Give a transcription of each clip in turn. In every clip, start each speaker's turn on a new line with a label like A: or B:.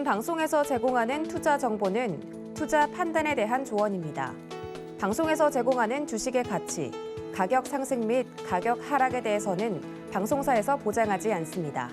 A: 방송에서 제공하는 투자 정보는 투자 판단에 대한 조언입니다. 방송에서 제공하는 주식의 가치, 가격 상승 및 가격 하락에 대해서는 방송사에서 보장하지 않습니다.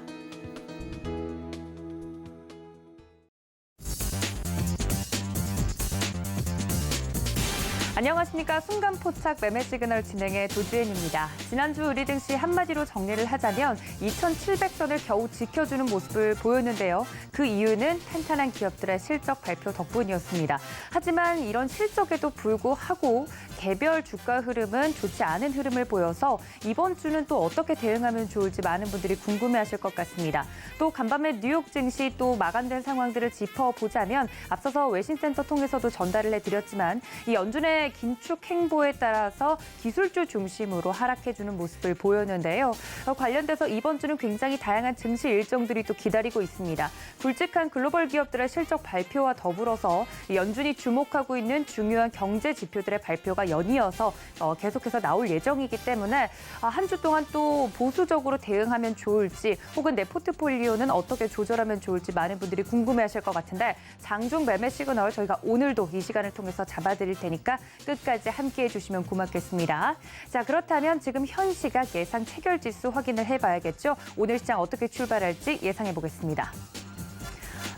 B: 안녕하십니까. 순간포착 매매 시그널 진행의 도지은입니다. 지난주 우리 증시 한마디로 정리를 하자면 2,700선을 겨우 지켜주는 모습을 보였는데요. 그 이유는 탄탄한 기업들의 실적 발표 덕분이었습니다. 하지만 이런 실적에도 불구하고 개별 주가 흐름은 좋지 않은 흐름을 보여서 이번 주는 또 어떻게 대응하면 좋을지 많은 분들이 궁금해하실 것 같습니다. 또 간밤에 뉴욕 증시 또 마감된 상황들을 짚어보자면 앞서서 외신센터 통해서도 전달을 해드렸지만 이 연준의 긴축 행보에 따라서 기술주 중심으로 하락해주는 모습을 보였는데요. 관련돼서 이번 주는 굉장히 다양한 증시 일정들이 또 기다리고 있습니다. 굵직한 글로벌 기업들의 실적 발표와 더불어서 연준이 주목하고 있는 중요한 경제 지표들의 발표가 연이어서 계속해서 나올 예정이기 때문에 한 주 동안 또 보수적으로 대응하면 좋을지 혹은 내 포트폴리오는 어떻게 조절하면 좋을지 많은 분들이 궁금해하실 것 같은데 장중 매매 시그널 저희가 오늘도 이 시간을 통해서 잡아드릴 테니까 끝까지 함께해 주시면 고맙겠습니다. 자, 그렇다면 지금 현 시각 예상 체결지수 확인을 해봐야겠죠. 오늘 시장 어떻게 출발할지 예상해 보겠습니다.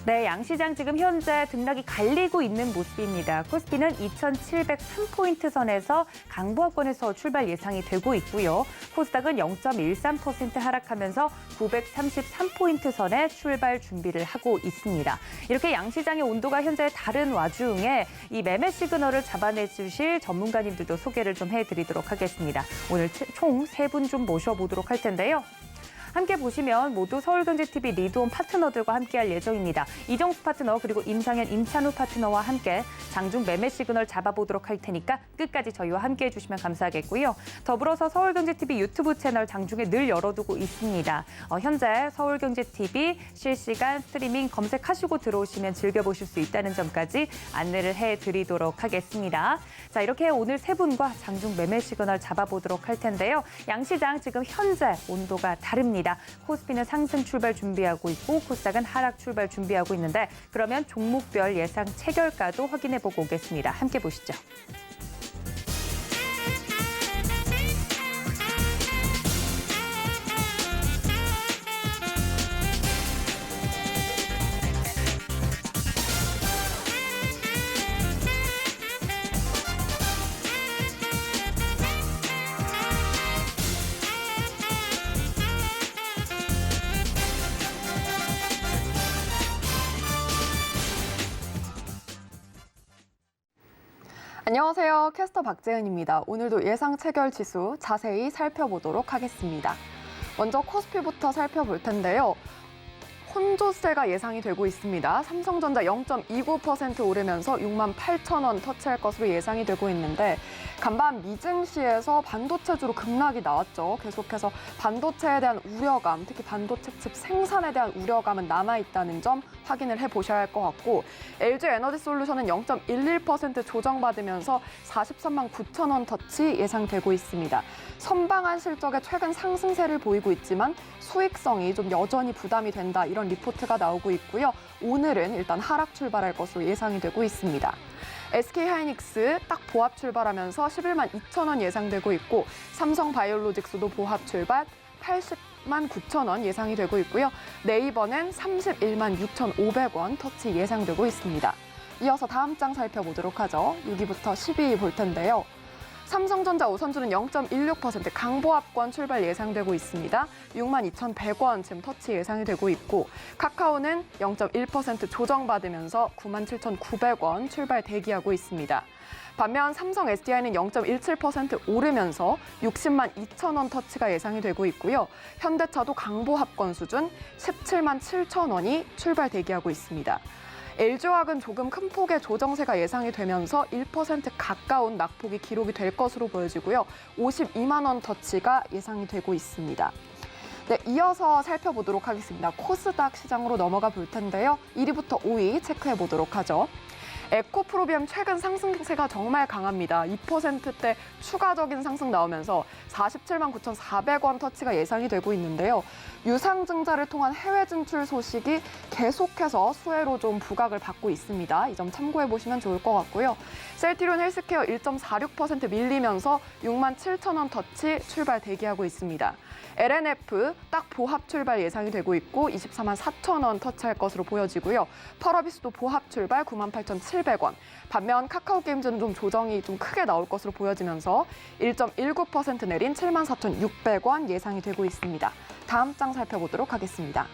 B: 네, 양시장 지금 현재 등락이 갈리고 있는 모습입니다. 코스피는 2,703포인트 선에서 강보합권에서 출발 예상이 되고 있고요. 코스닥은 0.13% 하락하면서 933포인트 선에 출발 준비를 하고 있습니다. 이렇게 양시장의 온도가 현재 다른 와중에 이 매매 시그널을 잡아내 주실 전문가님들도 소개를 좀 해드리도록 하겠습니다. 오늘 총 3분 좀 모셔보도록 할 텐데요. 함께 보시면 모두 서울경제TV 리드온 파트너들과 함께할 예정입니다. 이정수 파트너 그리고 임상현, 임찬우 파트너와 함께 장중 매매 시그널 잡아보도록 할 테니까 끝까지 저희와 함께해 주시면 감사하겠고요. 더불어서 서울경제TV 유튜브 채널 장중에 늘 열어두고 있습니다. 현재 서울경제TV 실시간 스트리밍 검색하시고 들어오시면 즐겨보실 수 있다는 점까지 안내를 해드리도록 하겠습니다. 자, 이렇게 오늘 세 분과 장중 매매 시그널 잡아보도록 할 텐데요. 양시장 지금 현재 온도가 다릅니다. 코스피는 상승 출발 준비하고 있고 코스닥은 하락 출발 준비하고 있는데 그러면 종목별 예상 체결가도 확인해보고 오겠습니다. 함께 보시죠.
C: 안녕하세요. 캐스터 박재은입니다. 오늘도 예상 체결 지수 자세히 살펴보도록 하겠습니다. 먼저 코스피부터 살펴볼 텐데요. 혼조세가 예상이 되고 있습니다. 삼성전자 0.29% 오르면서 68,000원 터치할 것으로 예상이 되고 있는데 간밤 미증시에서 반도체주로 급락이 나왔죠. 계속해서 반도체에 대한 우려감, 특히 반도체 칩 생산에 대한 우려감은 남아있다는 점 확인을 해보셔야 할 것 같고 LG에너지솔루션은 0.11% 조정받으면서 43만 9천원 터치 예상되고 있습니다. 선방한 실적에 최근 상승세를 보이고 있지만 수익성이 좀 여전히 부담이 된다 이런 리포트가 나오고 있고요. 오늘은 일단 하락 출발할 것으로 예상이 되고 있습니다. SK하이닉스 딱 보합 출발하면서 11만 2천원 예상되고 있고 삼성바이오로직스도 보합 출발 80만 9천원 예상이 되고 있고요. 네이버는 31만 6,500원 터치 예상되고 있습니다. 이어서 다음 장 살펴보도록 하죠. 6위부터 10위 볼 텐데요. 삼성전자 우선주는 0.16% 강보합권 출발 예상되고 있습니다. 62,100원 지금 터치 예상이 되고 있고 카카오는 0.1% 조정받으면서 97,900원 출발 대기하고 있습니다. 반면 삼성 SDI는 0.17% 오르면서 60만 2천원 터치가 예상이 되고 있고요. 현대차도 강보합권 수준 17만 7천원이 출발 대기하고 있습니다. LG화학은 조금 큰 폭의 조정세가 예상이 되면서 1% 가까운 낙폭이 기록이 될 것으로 보여지고요. 52만 원 터치가 예상이 되고 있습니다. 네, 이어서 살펴보도록 하겠습니다. 코스닥 시장으로 넘어가 볼 텐데요. 1위부터 5위 체크해 보도록 하죠. 에코프로비움 최근 상승세가 정말 강합니다. 2%대 추가적인 상승 나오면서 47만 9,400원 터치가 예상이 되고 있는데요. 유상증자를 통한 해외 진출 소식이 계속해서 수혜로 좀 부각을 받고 있습니다. 이 점 참고해 보시면 좋을 것 같고요. 셀트리온 헬스케어 1.46% 밀리면서 6만 7천 원 터치 출발 대기하고 있습니다. LNF 딱 보합 출발 예상이 되고 있고 24만 4천 원 터치할 것으로 보여지고요. 펄어비스도 보합 출발 9만 8,700원. 반면 카카오게임즈는 좀 조정이 좀 크게 나올 것으로 보여지면서 1.19% 내린 7만 4,600원 예상이 되고 있습니다. 다음 장 살펴보도록 하겠습니다.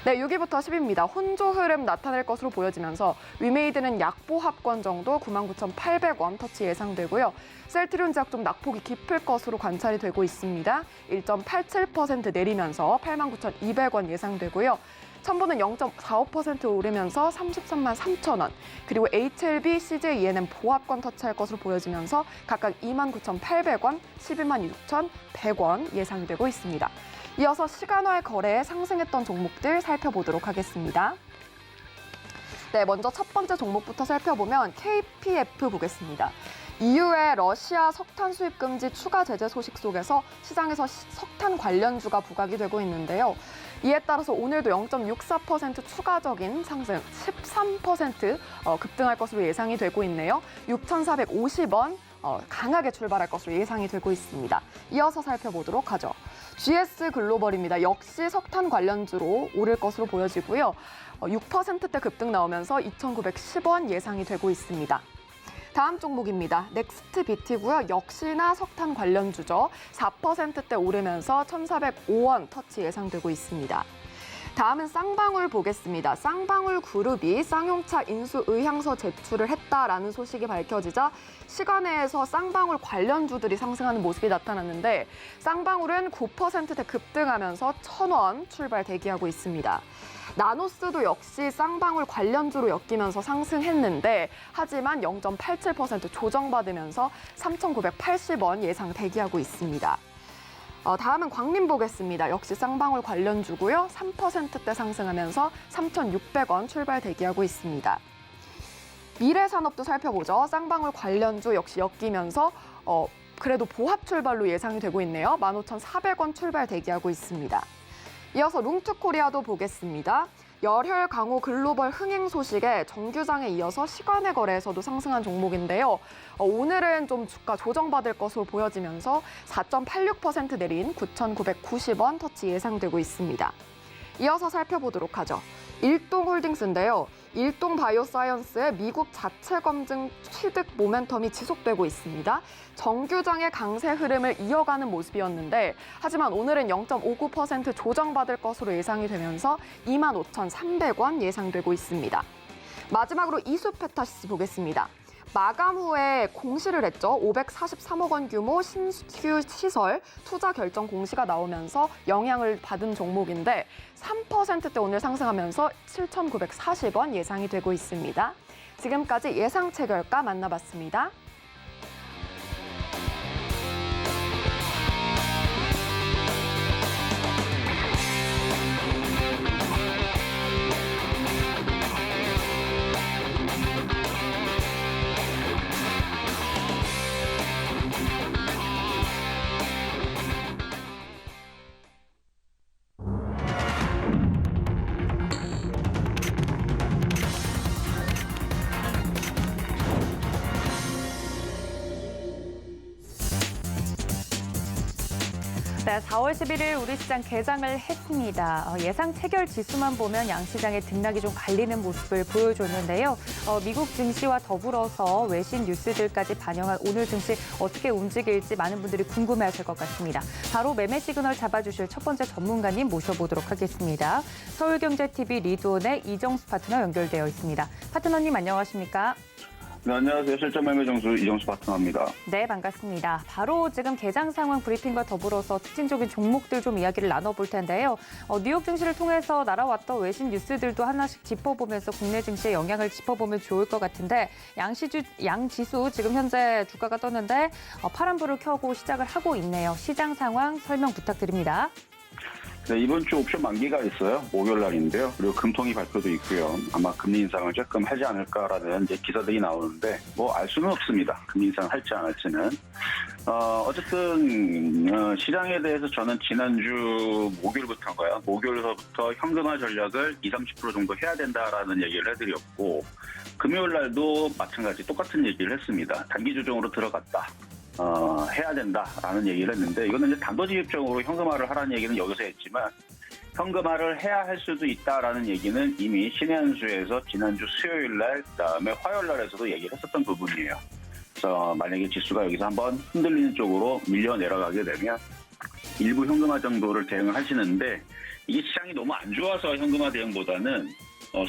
C: 네, 6위부터 10위입니다. 혼조 흐름 나타낼 것으로 보여지면서 위메이드는 약보합권 정도 99,800원 터치 예상되고요. 셀트리온 제약 좀 낙폭이 깊을 것으로 관찰이 되고 있습니다. 1.87% 내리면서 89,200원 예상되고요. 첨보는 0.45% 오르면서 33만 3천 원, 그리고 HLB, CJ, ENM 보합권 터치할 것으로 보여지면서 각각 29,800원, 12만 6,100원 예상이 되고 있습니다. 이어서 시간화의 거래에 상승했던 종목들 살펴보도록 하겠습니다. 네, 먼저 첫 번째 종목부터 살펴보면 KPF 보겠습니다. EU의 러시아 석탄 수입 금지 추가 제재 소식 속에서 시장에서 석탄 관련주가 부각이 되고 있는데요. 이에 따라서 오늘도 0.64% 추가적인 상승, 13% 급등할 것으로 예상이 되고 있네요. 6,450원 강하게 출발할 것으로 예상이 되고 있습니다. 이어서 살펴보도록 하죠. GS 글로벌입니다. 역시 석탄 관련주로 오를 것으로 보여지고요. 6%대 급등 나오면서 2,910원 예상이 되고 있습니다. 다음 종목입니다. 넥스트 비티고요. 역시나 석탄 관련주죠. 4%대 오르면서 1,405원 터치 예상되고 있습니다. 다음은 쌍방울 보겠습니다. 쌍방울 그룹이 쌍용차 인수 의향서 제출을 했다라는 소식이 밝혀지자 시간외에서 쌍방울 관련주들이 상승하는 모습이 나타났는데 쌍방울은 9%대 급등하면서 1,000원 출발 대기하고 있습니다. 나노스도 역시 쌍방울 관련주로 엮이면서 상승했는데 하지만 0.87% 조정받으면서 3,980원 예상 대기하고 있습니다. 다음은 광림 보겠습니다. 역시 쌍방울 관련주고요. 3%대 상승하면서 3,600원 출발 대기하고 있습니다. 미래산업도 살펴보죠. 쌍방울 관련주 역시 엮이면서 그래도 보합 출발로 예상이 되고 있네요. 15,400원 출발 대기하고 있습니다. 이어서 룽투코리아도 보겠습니다. 열혈 강호 글로벌 흥행 소식에 정규장에 이어서 시간의 거래에서도 상승한 종목인데요. 오늘은 좀 주가 조정받을 것으로 보여지면서 4.86% 내린 9,990원 터치 예상되고 있습니다. 이어서 살펴보도록 하죠. 일동홀딩스인데요. 일동바이오사이언스의 미국 자체 검증 취득 모멘텀이 지속되고 있습니다. 정규장의 강세 흐름을 이어가는 모습이었는데 하지만 오늘은 0.59% 조정받을 것으로 예상이 되면서 25,300원 예상되고 있습니다. 마지막으로 이수페타시스 보겠습니다. 마감 후에 공시를 했죠. 543억 원 규모 신규 시설 투자 결정 공시가 나오면서 영향을 받은 종목인데 3%대 오늘 상승하면서 7,940원 예상이 되고 있습니다. 지금까지 예상 체결가 만나봤습니다.
B: 네, 4월 11일 우리 시장 개장을 했습니다. 예상 체결 지수만 보면 양시장의 등락이 좀 갈리는 모습을 보여줬는데요. 미국 증시와 더불어서 외신 뉴스들까지 반영한 오늘 증시 어떻게 움직일지 많은 분들이 궁금해하실 것 같습니다. 바로 매매 시그널 잡아주실 첫 번째 전문가님 모셔보도록 하겠습니다. 서울경제TV 리드온의 이정수 파트너 연결되어 있습니다. 파트너님 안녕하십니까?
D: 네, 안녕하세요. 실전 매매 정수 이정수 파트너입니다.
B: 네, 반갑습니다. 바로 지금 개장 상황 브리핑과 더불어서 특징적인 종목들 좀 이야기를 나눠볼 텐데요. 뉴욕 증시를 통해서 날아왔던 외신 뉴스들도 하나씩 짚어보면서 국내 증시의 영향을 짚어보면 좋을 것 같은데 양지수 지금 현재 주가가 떴는데 파란불을 켜고 시작을 하고 있네요. 시장 상황 설명 부탁드립니다.
D: 네, 이번 주 옵션 만기가 있어요. 목요일 날인데요. 그리고 금통위 발표도 있고요. 아마 금리 인상을 조금 하지 않을까라는 이제 기사들이 나오는데 뭐 알 수는 없습니다. 금리 인상 할지 안 할지는. 어쨌든 시장에 대해서 저는 지난주 목요일서부터 현금화 전략을 20-30% 정도 해야 된다라는 얘기를 해드렸고 금요일 날도 마찬가지 똑같은 얘기를 했습니다. 단기 조정으로 들어갔다. 해야 된다라는 얘기를 했는데 이거는 이제 단도직입적으로 현금화를 하라는 얘기는 여기서 했지만 현금화를 해야 할 수도 있다라는 얘기는 이미 신의 한 수에서 지난주 수요일 날 그다음에 화요일 날에서도 얘기를 했었던 부분이에요. 그래서 만약에 지수가 여기서 한번 흔들리는 쪽으로 밀려 내려가게 되면 일부 현금화 정도를 대응을 하시는데 이게 시장이 너무 안 좋아서 현금화 대응보다는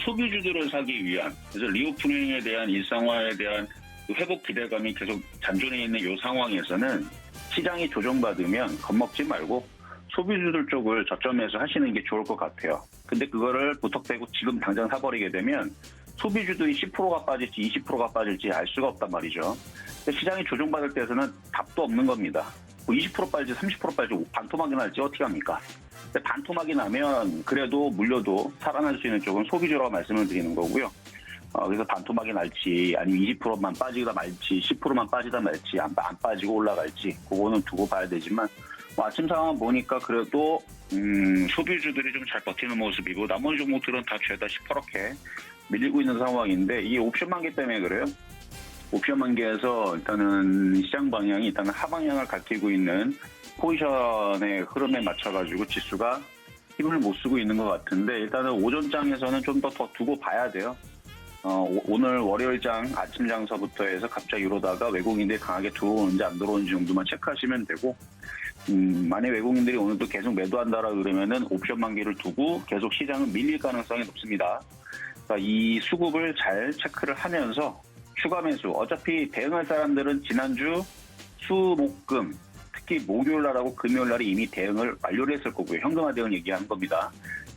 D: 소비주들을 사기 위한 그래서 리오프닝에 대한 일상화에 대한 회복 기대감이 계속 잔존해 있는 이 상황에서는 시장이 조정받으면 겁먹지 말고 소비주들 쪽을 저점에서 하시는 게 좋을 것 같아요. 근데 그거를 무턱대고 지금 당장 사버리게 되면 소비주들이 10%가 빠질지 20%가 빠질지 알 수가 없단 말이죠. 근데 시장이 조정받을 때에서는 답도 없는 겁니다. 뭐 20% 빠질지 30% 빠질지 반토막이 날지 어떻게 합니까? 근데 반토막이 나면 그래도 물려도 살아날 수 있는 쪽은 소비주라고 말씀을 드리는 거고요. 그래서 반토막이 날지 아니면 20%만 빠지다 말지 10%만 빠지다 말지 안 빠지고 올라갈지 그거는 두고 봐야 되지만 뭐 아침 상황 보니까 그래도 소비주들이 좀 잘 버티는 모습이고 나머지 종목들은 다 죄다 시퍼렇게 밀리고 있는 상황인데 이게 옵션 만기 때문에 그래요. 옵션 만기에서 일단은 시장 방향이 일단은 하방향을 가리키고 있는 포지션의 흐름에 맞춰가지고 지수가 힘을 못 쓰고 있는 것 같은데 일단은 오전장에서는 좀 더 두고 봐야 돼요. 오늘 월요일장 아침장서부터 해서 갑자기 이러다가 외국인들이 강하게 들어오는지 안 들어오는지 정도만 체크하시면 되고 만약 외국인들이 오늘도 계속 매도한다라 그러면은 옵션 만기를 두고 계속 시장은 밀릴 가능성이 높습니다. 그러니까 이 수급을 잘 체크를 하면서 추가 매수 어차피 대응할 사람들은 지난주 수목금 특히 목요일날하고 금요일날에 이미 대응을 완료를 했을 거고요. 현금화 대응 얘기하는 겁니다.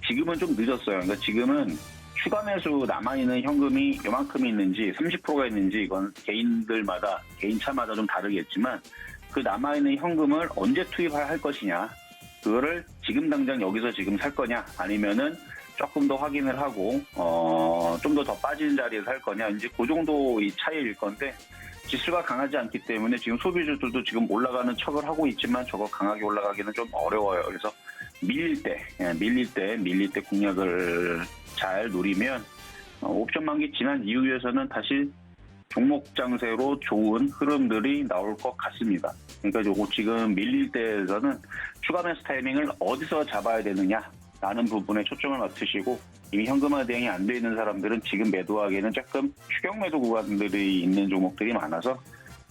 D: 지금은 좀 늦었어요. 그러니까 지금은 추가 매수 남아있는 현금이 요만큼이 있는지 30%가 있는지 이건 개인들마다 개인차마다 좀 다르겠지만 그 남아있는 현금을 언제 투입할 것이냐 그거를 지금 당장 여기서 지금 살 거냐 아니면은 조금 더 확인을 하고 좀 더 빠지는 자리에서 살 거냐 이제 그 정도 이 차이일 건데 지수가 강하지 않기 때문에 지금 소비주들도 지금 올라가는 척을 하고 있지만 저거 강하게 올라가기는 좀 어려워요. 그래서 밀릴 때 공략을 잘 노리면 옵션 만기 지난 이후에서는 다시 종목 장세로 좋은 흐름들이 나올 것 같습니다. 그러니까 요거 지금 밀릴 때에서는 추가 매수 타이밍을 어디서 잡아야 되느냐라는 부분에 초점을 맞추시고 이미 현금화 대응이 안 돼 있는 사람들은 지금 매도하기에는 조금 추격 매도 구간들이 있는 종목들이 많아서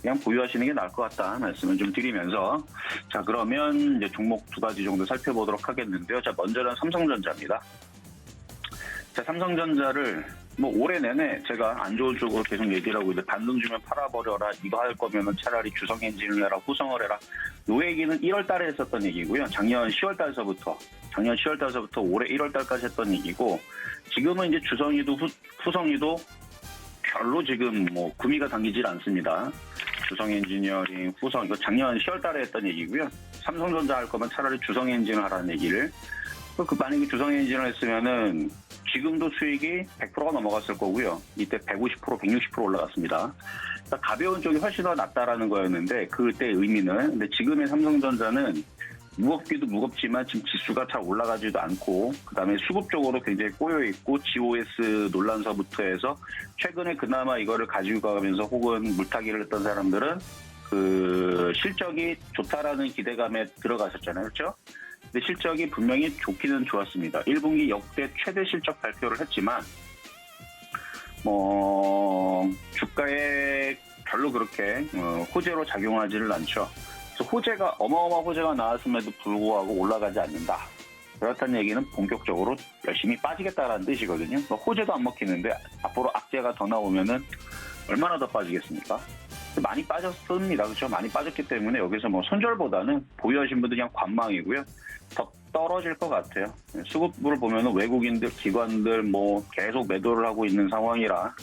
D: 그냥 보유하시는 게 나을 것 같다 말씀을 좀 드리면서 자 그러면 이제 종목 두 가지 정도 살펴보도록 하겠는데요. 자 먼저는 삼성전자입니다. 자 삼성전자를 뭐 올해 내내 제가 안 좋은 쪽으로 계속 얘기를 하고 이제 반등 주면 팔아버려라 이거 할 거면은 차라리 주성엔진을 해라 후성을 해라 요 얘기는 1월 달에 했었던 얘기고요. 작년 10월 달서부터 올해 1월 달까지 했던 얘기고 지금은 이제 주성이도 후성이도 별로 지금 뭐 구미가 당기질 않습니다. 주성엔지니어링 후성 이거 작년 10월 달에 했던 얘기고요. 삼성전자 할 거면 차라리 주성엔진을 하라는 얘기를 만약에 주성엔진을 했으면은 지금도 수익이 100%가 넘어갔을 거고요. 이때 150%, 160% 올라갔습니다. 그러니까 가벼운 쪽이 훨씬 더 낫다라는 거였는데 그때 의미는 근데 지금의 삼성전자는 무겁기도 무겁지만 지금 지수가 잘 올라가지도 않고 그다음에 수급적으로 굉장히 꼬여있고 GOS 논란서부터 해서 최근에 그나마 이거를 가지고 가면서 혹은 물타기를 했던 사람들은 그 실적이 좋다라는 기대감에 들어가셨잖아요. 그렇죠? 근데 실적이 분명히 좋기는 좋았습니다. 1분기 역대 최대 실적 발표를 했지만 주가에 별로 그렇게 호재로 작용하지를 않죠. 그래서 어마어마한 호재가 나왔음에도 불구하고 올라가지 않는다. 그렇다는 얘기는 본격적으로 열심히 빠지겠다라는 뜻이거든요. 호재도 안 먹히는데 앞으로 악재가 더 나오면은 얼마나 더 빠지겠습니까? 많이 빠졌습니다. 그렇죠? 많이 빠졌기 때문에 여기서 손절보다는 보유하신 분들 그냥 관망이고요. 더 떨어질 것 같아요. 수급을 보면은 외국인들, 기관들 계속 매도를 하고 있는 상황이라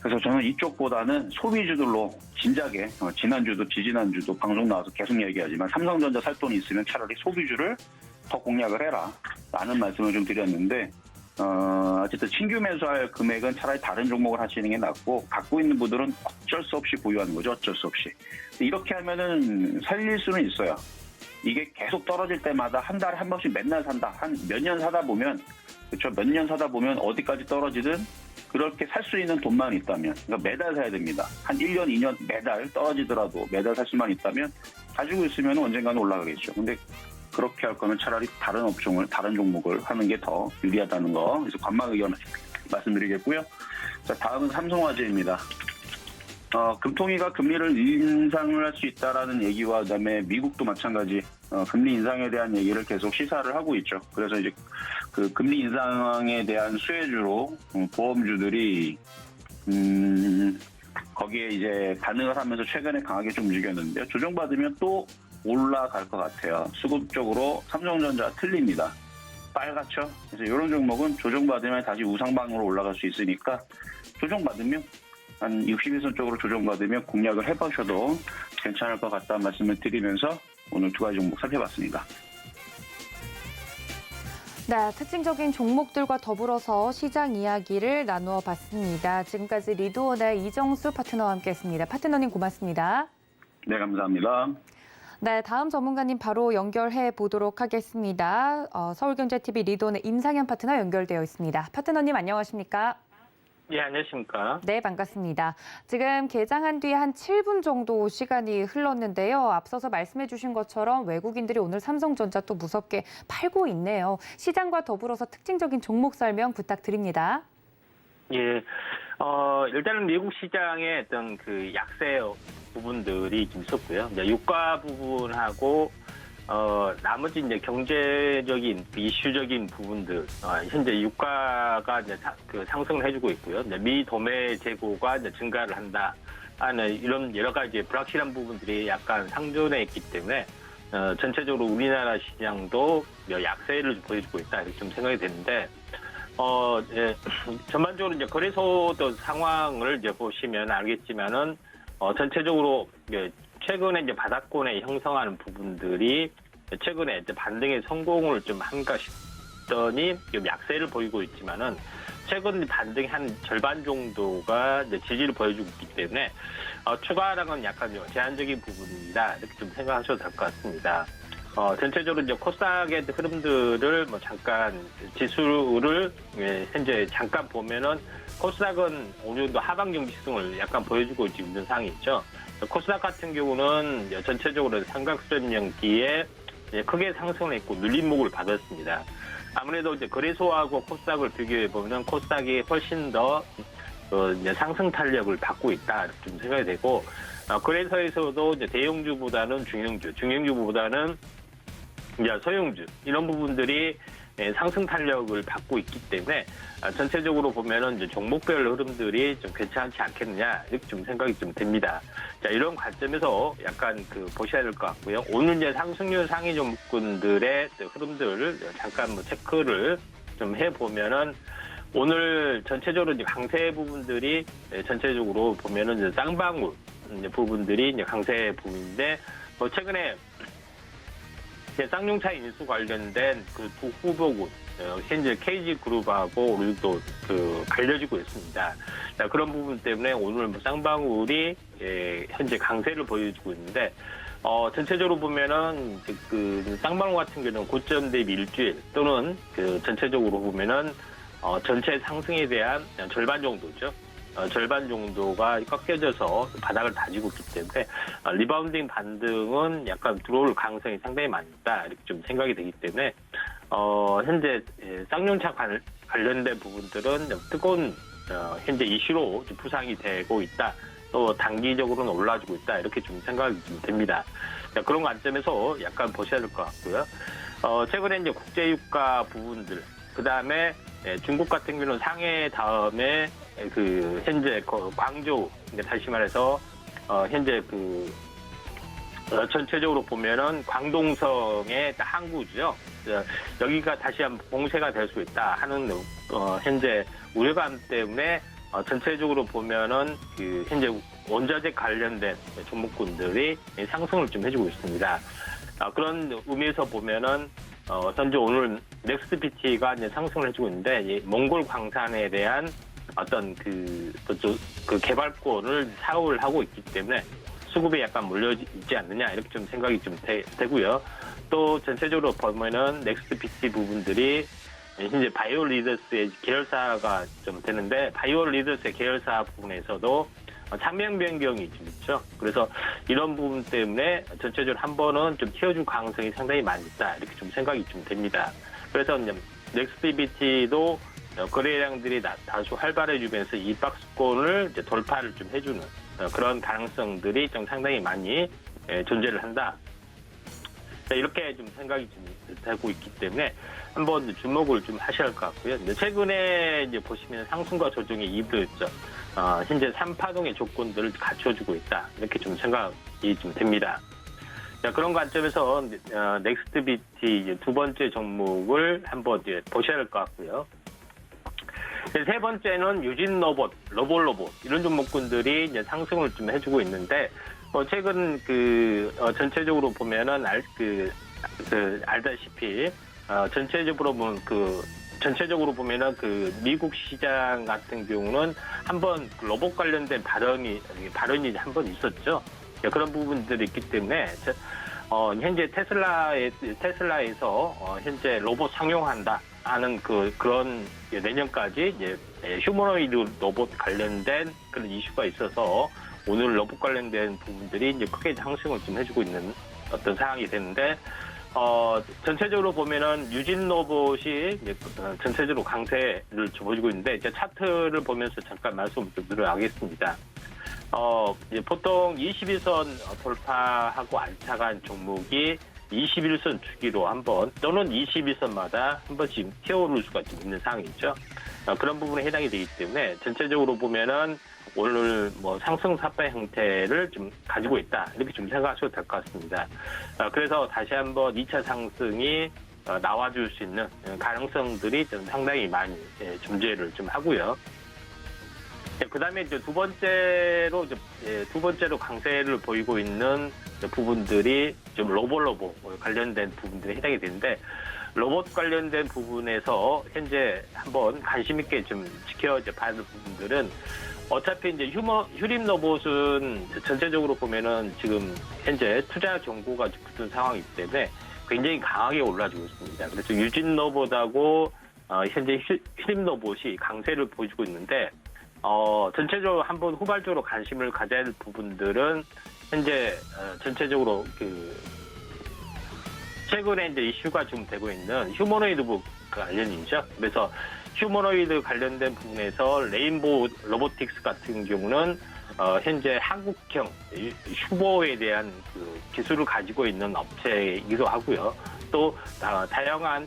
D: 그래서 저는 이쪽보다는 소비주들로 진작에 지난주도 지지난주도 방송 나와서 계속 얘기하지만 삼성전자 살 돈이 있으면 차라리 소비주를 더 공략을 해라 라는 말씀을 좀 드렸는데 어쨌든 신규 매수할 금액은 차라리 다른 종목을 하시는 게 낫고 갖고 있는 분들은 어쩔 수 없이 보유하는 거죠. 어쩔 수 없이. 이렇게 하면은 살릴 수는 있어요. 이게 계속 떨어질 때마다 한 달에 한 번씩 맨날 산다. 한 몇 년 사다 보면 그렇죠. 몇 년 사다 보면 어디까지 떨어지든 그렇게 살 수 있는 돈만 있다면 그러니까 매달 사야 됩니다. 한 1년, 2년 매달 떨어지더라도 매달 살 수만 있다면 가지고 있으면 언젠가는 올라가겠죠. 근데 그렇게 할 거면 차라리 다른 업종을, 다른 종목을 하는 게 더 유리하다는 거. 그래서 관망 의견 말씀드리겠고요. 자, 다음은 삼성화재입니다. 금통위가 금리를 인상을 할 수 있다라는 얘기와 그다음에 미국도 마찬가지 금리 인상에 대한 얘기를 계속 시사를 하고 있죠. 그래서 이제 그 금리 인상에 대한 수혜주로 보험주들이 거기에 이제 반응을 하면서 최근에 강하게 좀 움직였는데요. 조정받으면 또 올라갈 것 같아요. 수급적으로 삼성전자 틀립니다. 빨갛죠? 그래서 이런 종목은 조정받으면 다시 우상방으로 올라갈 수 있으니까 조정받으면 한 61선 쪽으로 조정받으면 공략을 해보셔도 괜찮을 것 같다는 말씀을 드리면서 오늘 두 가지 종목 살펴봤습니다.
B: 네, 특징적인 종목들과 더불어서 시장 이야기를 나누어 봤습니다. 지금까지 리드원의 이정수 파트너와 함께했습니다. 파트너님 고맙습니다.
D: 네, 감사합니다.
B: 네, 다음 전문가님 바로 연결해 보도록 하겠습니다. 서울경제TV 리드원의 임상현 파트너 연결되어 있습니다. 파트너님 안녕하십니까?
E: 예, 안녕하십니까?
B: 네, 반갑습니다. 지금 개장한 뒤에 한 7분 정도 시간이 흘렀는데요. 앞서서 말씀해 주신 것처럼 외국인들이 오늘 삼성전자 또 무섭게 팔고 있네요. 시장과 더불어서 특징적인 종목 설명 부탁드립니다.
E: 예, 일단은 미국 시장의 어떤 그 약세 부분들이 좀 있었고요. 이제 유가 부분하고 나머지 이제 경제적인 이슈적인 부분들 현재 유가가 이제 상승을 해주고 있고요. 이제 미 도매 재고가 이제 증가를 한다 하는 이런 여러 가지 불확실한 부분들이 약간 상존해 있기 때문에 전체적으로 우리나라 시장도 약세를 보여주고 있다 이렇게 좀 생각이 되는데. 예, 전반적으로 이제 거래소도 상황을 이제 보시면 알겠지만은, 전체적으로 최근에 이제 바닥권에 형성하는 부분들이 최근에 이제 반등의 성공을 좀 한가 싶더니 좀 약세를 보이고 있지만은 최근 반등의 한 절반 정도가 이제 지지를 보여주고 있기 때문에, 추가하락은 약간 제한적인 부분이다 이렇게 좀 생각하셔도 될 것 같습니다. 전체적으로 이제 코스닥의 흐름들을 잠깐 지수를 현재 잠깐 보면은 코스닥은 어느 정도 하방 정지성을 약간 보여주고 있는 상황이 있죠. 코스닥 같은 경우는 전체적으로 삼각수렴연기에 크게 상승을 했고 눌림목을 받았습니다. 아무래도 이제 거래소하고 코스닥을 비교해 보면 코스닥이 훨씬 더 이제 상승 탄력을 받고 있다 이렇게 좀 생각이 되고, 거래소에서도 이제 대형주보다는 중형주보다는 이제 소형주 이런 부분들이 상승 탄력을 받고 있기 때문에 전체적으로 보면은 이제 종목별 흐름들이 좀 괜찮지 않겠느냐 이렇게 좀 생각이 좀 듭니다. 자, 이런 관점에서 약간 보셔야 될 것 같고요. 오늘 이제 상승률 상위 종목군들의 흐름들을 잠깐 체크를 좀 해보면은 오늘 전체적으로 이제 강세 부분들이 전체적으로 보면은 이제 쌍방울 부분들이 이제 강세 부분인데 최근에 쌍용차 인수 관련된 그 두 후보군 현재 KG그룹하고 우리도 갈려지고 있습니다. 자, 그런 부분 때문에 오늘 쌍방울이 현재 강세를 보여주고 있는데 전체적으로 보면은 그 쌍방울 같은 경우는 고점 대비 일주일 또는 전체적으로 보면은 전체 상승에 대한 절반 정도죠. 절반 정도가 꺾여져서 바닥을 다지고 있기 때문에 리바운딩 반등은 약간 들어올 가능성이 상당히 많다 이렇게 좀 생각이 되기 때문에 현재 쌍용차 관련된 부분들은 뜨거운 현재 이슈로 부상이 되고 있다. 또 단기적으로는 올라주고 있다 이렇게 좀 생각이 좀 됩니다. 그런 관점에서 약간 보셔야 될 것 같고요. 최근에 이제 국제유가 부분들 그 다음에 중국 같은 경우는 상해 다음에 현재 광저우 다시 말해서 현재 전체적으로 보면은 광동성의 항구죠. 여기가 다시 한번 봉쇄가 될 수 있다 하는 현재 우려감 때문에 전체적으로 보면은 현재 원자재 관련된 종목군들이 상승을 좀 해주고 있습니다. 그런 의미에서 보면은 현재 오늘 넥스트비티가 이제 상승을 해주고 있는데, 이 몽골 광산에 대한 어떤 그 개발권을 사업을 하고 있기 때문에 수급에 약간 몰려있지 않느냐, 이렇게 좀 생각이 좀 되고요. 또 전체적으로 보면은 넥스트비티 부분들이 현재 바이오 리더스의 계열사가 좀 되는데, 바이오 리더스의 계열사 부분에서도 상명 변경이 좀 있죠. 그래서 이런 부분 때문에 전체적으로 한 번은 좀 튀어줄 가능성이 상당히 많이 있다, 이렇게 좀 생각이 좀 됩니다. 그래서 이제 넥스트비티도 거래량들이 다소 활발해지면서 이 박스권을 이제 돌파를 좀 해주는 그런 가능성들이 좀 상당히 많이 존재를 한다. 이렇게 좀 생각이 좀 되고 있기 때문에 한번 주목을 좀 하셔야 할 것 같고요. 이제 최근에 이제 보시면 상승과 조정의 이유였죠. 현재 3파동의 조건들을 갖춰주고 있다, 이렇게 좀 생각이 좀 됩니다. 자, 그런 관점에서 넥스트비티 두 번째 종목을 한번 이제 보셔야 할 것 같고요. 세 번째는 유진 로봇 이런 종목군들이 이제 상승을 좀 해주고 있는데, 최근 전체적으로 보면은 알다시피 전체적으로 보면은 미국 시장 같은 경우는 한번 로봇 관련된 발언이 한 번 있었죠. 그런 부분들이 있기 때문에 현재 테슬라에서 현재 로봇 상용한다 하는 그런 내년까지 이제 휴머노이드 로봇 관련된 그런 이슈가 있어서 오늘 로봇 관련된 부분들이 이제 크게 상승을 좀 해주고 있는 어떤 상황이 되는데, 전체적으로 보면은 유진 로봇이 이제 전체적으로 강세를 좀 보여주고 있는데, 이제 차트를 보면서 잠깐 말씀을 좀 드려야겠습니다. 이제 보통 21선 돌파하고 안착한 종목이 21선 주기로 한번 또는 21선마다 한 번씩 튀어오를 수가 좀 있는 상황이죠. 그런 부분에 해당이 되기 때문에 전체적으로 보면은 오늘 상승 삿바 형태를 좀 가지고 있다, 이렇게 좀 생각하셔도 될 것 같습니다. 그래서 다시 한번 2차 상승이 나와줄 수 있는 가능성들이 좀 상당히 많이 존재를 좀 하고요. 그 다음에 이제 두 번째로 강세를 보이고 있는 부분들이 좀 로봇 관련된 부분들이 해당이 되는데, 로봇 관련된 부분에서 현재 한번 관심 있게 좀 지켜봐야 될 부분들은, 어차피 이제 휴림 로봇은 전체적으로 보면은 지금 현재 투자 정보가 붙은 상황이기 때문에 굉장히 강하게 올라주고 있습니다. 그래서 유진 로봇하고 현재 휴림 로봇이 강세를 보여주고 있는데, 전체적으로 한번 후발적으로 관심을 가져야 할 부분들은 현재 전체적으로 최근에 이제 이슈가 좀 되고 있는 휴머노이드 관련이죠. 그래서 휴머노이드 관련된 부분에서 레인보우 로보틱스 같은 경우는 현재 한국형 휴보에 대한 기술을 가지고 있는 업체이기도 하고요. 또 다양한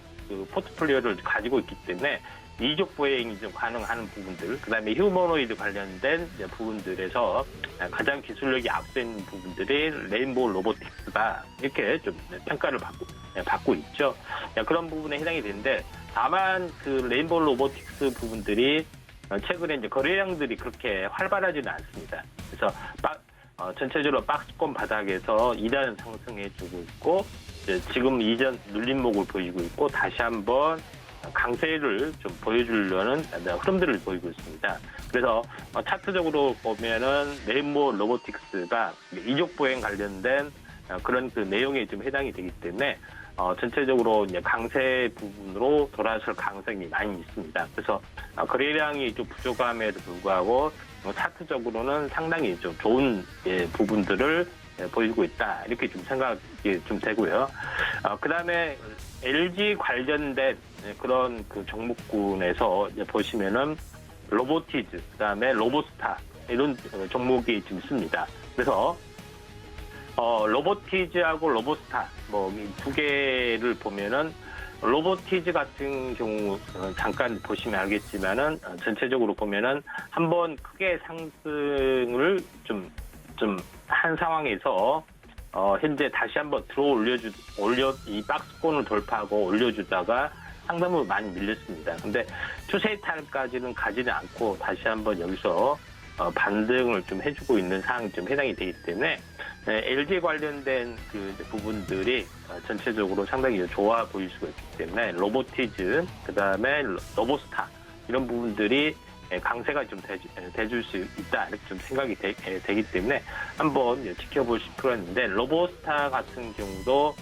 E: 포트폴리오를 가지고 있기 때문에 이족 보행이 좀 가능한 부분들, 그다음에 휴머노이드 관련된 부분들에서 가장 기술력이 앞서 있는 부분들이 레인보우 로보틱스다, 이렇게 좀 평가를 받고 있죠. 그런 부분에 해당이 되는데, 다만 레인보우 로보틱스 부분들이 최근에 이제 거래량들이 그렇게 활발하지는 않습니다. 그래서 전체적으로 박스권 바닥에서 2단 상승해주고 있고, 지금 이전 눌림목을 보이고 있고, 다시 한번 강세를 좀 보여주려는 흐름들을 보이고 있습니다. 그래서 차트적으로 보면은 레인보우 로보틱스가 이족 보행 관련된 그런 내용에 좀 해당이 되기 때문에 전체적으로 이제 강세 부분으로 돌아설 가능성이 많이 있습니다. 그래서 거래량이 좀 부족함에도 불구하고 차트적으로는 상당히 좀 좋은 부분들을 보이고 있다, 이렇게 좀 생각이 좀 되고요. 그다음에 LG 관련된 그런 종목군에서 이제 보시면은 로보티즈, 그다음에 로보스타, 이런 종목이 좀 있습니다. 그래서 로보티즈하고 로보스타 이 두 개를 보면은, 로보티즈 같은 경우 잠깐 보시면 알겠지만은 전체적으로 보면은 한번 크게 상승을 좀 한 상황에서 현재 다시 한번 이 박스권을 돌파하고 올려주다가 상당히 많이 밀렸습니다. 근데 추세 탈까지는 가지는 않고 다시 한번 여기서 반등을 좀 해주고 있는 사항이 좀 해당이 되기 때문에 LG 관련된 그 부분들이 전체적으로 상당히 좋아 보일 수가 있기 때문에 로보티즈, 그다음에 로보스타 이런 부분들이 강세가 좀 돼줄 수 있다 이렇게 좀 생각이 되기 때문에 한번 지켜보실 필요가 있는데 로보스타 같은 경우도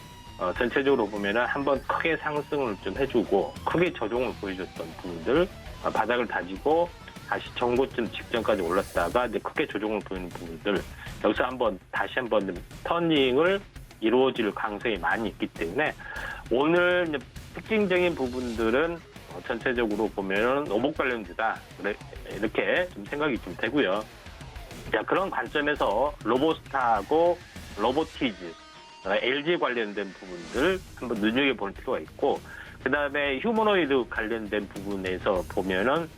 E: 전체적으로 보면은 한번 크게 상승을 좀 해주고 크게 저종을 보여줬던 부분들 바닥을 다지고 다시 정고점 직전까지 올랐다가 이제 크게 조정을 보이는 부분들 여기서 다시 한번 터닝을 이루어질 가능성이 많이 있기 때문에 오늘 이제 특징적인 부분들은 전체적으로 보면 로봇 관련주다 이렇게 좀 생각이 좀 되고요. 자, 그런 관점에서 로보스타하고 로보티즈, LG 관련된 부분들 한번 눈여겨볼 필요가 있고, 그 다음에 휴머노이드 관련된 부분에서 보면은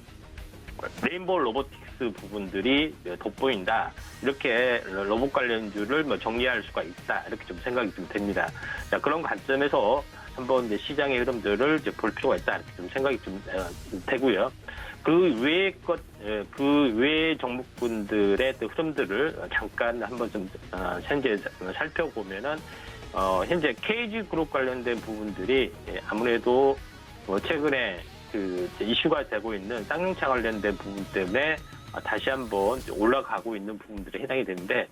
E: 레인보우 로보틱스 부분들이 돋보인다. 이렇게 로봇 관련주를 정리할 수가 있다. 이렇게 좀 생각이 좀 됩니다. 자, 그런 관점에서 한번 이제 시장의 흐름들을 이제 볼 필요가 있다. 이렇게 좀 생각이 좀 되고요. 그 외의 종목군들의 또 흐름들을 잠깐 한번 좀 현재 살펴보면은 현재 KG 그룹 관련된 부분들이 아무래도 최근에 그 이슈가 되고 있는 쌍용차 관련된 부분 때문에 다시 한번 올라가고 있는 부분들에 해당이 되는데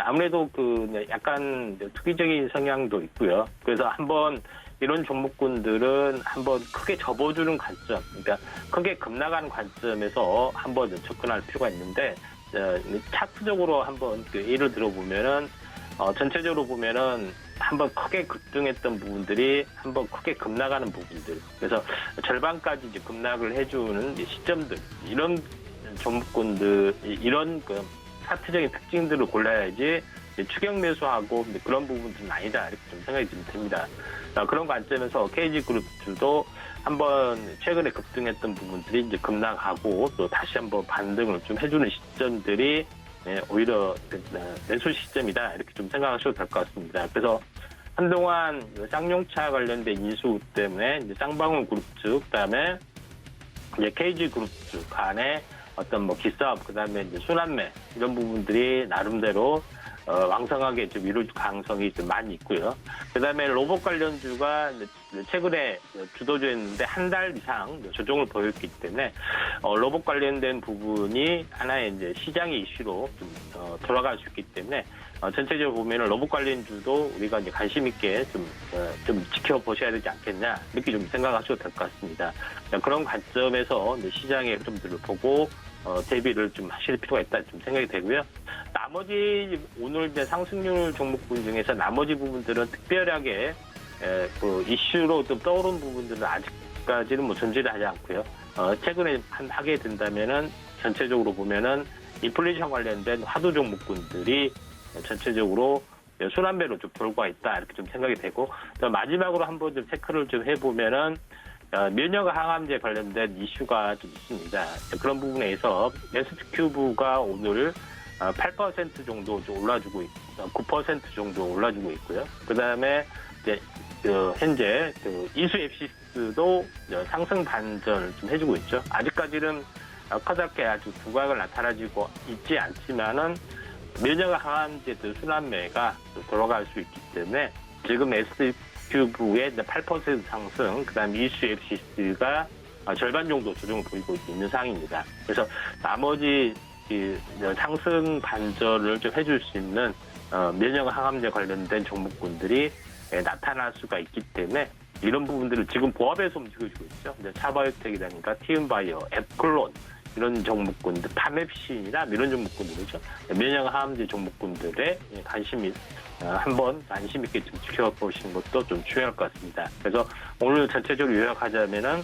E: 아무래도 그 약간 투기적인 성향도 있고요. 그래서 한번 이런 종목군들은 한번 크게 접어주는 관점, 그러니까 크게 급락하는 관점에서 한번 접근할 필요가 있는데 차트적으로 한번 예를 들어보면은 전체적으로 보면은 한번 크게 급등했던 부분들이 한번 크게 급락하는 부분들, 그래서 절반까지 이제 급락을 해주는 시점들, 이런 종목군들, 이런 그 차트적인 특징들을 골라야지 추격 매수하고 그런 부분들은 아니다 이렇게 좀 생각이 좀 듭니다. 그런 관점에서 KG그룹도 한번 최근에 급등했던 부분들이 이제 급락하고 또 다시 한번 반등을 좀 해주는 시점들이 오히려 매수 시점이다 이렇게 좀 생각하셔도 될 것 같습니다. 그래서 한동안 쌍용차 관련된 인수 때문에 이제 쌍방울 그룹 측, 그다음에 이제 KG 그룹 측 간의 어떤 기싸움, 그다음에 이제 순환매 이런 부분들이 나름대로 왕성하게 좀 이루어질 가능성이 좀 많이 있고요. 그다음에 로봇 관련주가 최근에 주도주였는데 한 달 이상 조정을 보였기 때문에 로봇 관련된 부분이 하나의 이제 시장의 이슈로 좀 돌아갈 수 있기 때문에 전체적으로 보면은 로봇 관련주도 우리가 이제 관심 있게 좀 지켜보셔야 되지 않겠냐 이렇게 좀 생각하셔도 될 것 같습니다. 그런 관점에서 이제 시장의 흐름들을 보고 대비를 좀 하실 필요가 있다 좀 생각이 되고요. 나머지 오늘 이제 상승률 종목군 중에서 나머지 부분들은 특별하게 그 이슈로 좀 떠오른 부분들은 아직까지는 존재를 하지 않고요. 최근에 하게 된다면은 전체적으로 보면은 인플레이션 관련된 화두 종목군들이 전체적으로 순환매로 좀 돌고 있다 이렇게 좀 생각이 되고, 또 마지막으로 한번 좀 체크를 좀 해보면은 면역 항암제 관련된 이슈가 좀 있습니다. 그런 부분에서 SQ브가 오늘 8% 정도 좀 올라주고 9% 정도 올라주고 있고요. 그 다음에 이제 현재 이수 앱시스도 상승 반전을 좀 해주고 있죠. 아직까지는 커다랗게 아주 두각을 나타나지고 있지 않지만은 면역 항암제들 순환매가 돌아갈 수 있기 때문에 지금 SQ브의 8% 상승, 그 다음에 이수 앱시스가 절반 정도 조정을 보이고 있는 상황입니다. 그래서 나머지 상승 반전을 좀 해줄 수 있는 면역 항암제 관련된 종목군들이 나타날 수가 있기 때문에 이런 부분들을 지금 보합해서 움직여주고 있죠. 차바이오텍이라든가 티움바이오, 앱클론 이런 종목군들, 파맵신이나 이런 종목군들이죠. 면역 항암제 종목군들의 관심이 한번 관심 있게 좀 지켜보시는 것도 좀 중요할 것 같습니다. 그래서 오늘 전체적으로 요약하자면은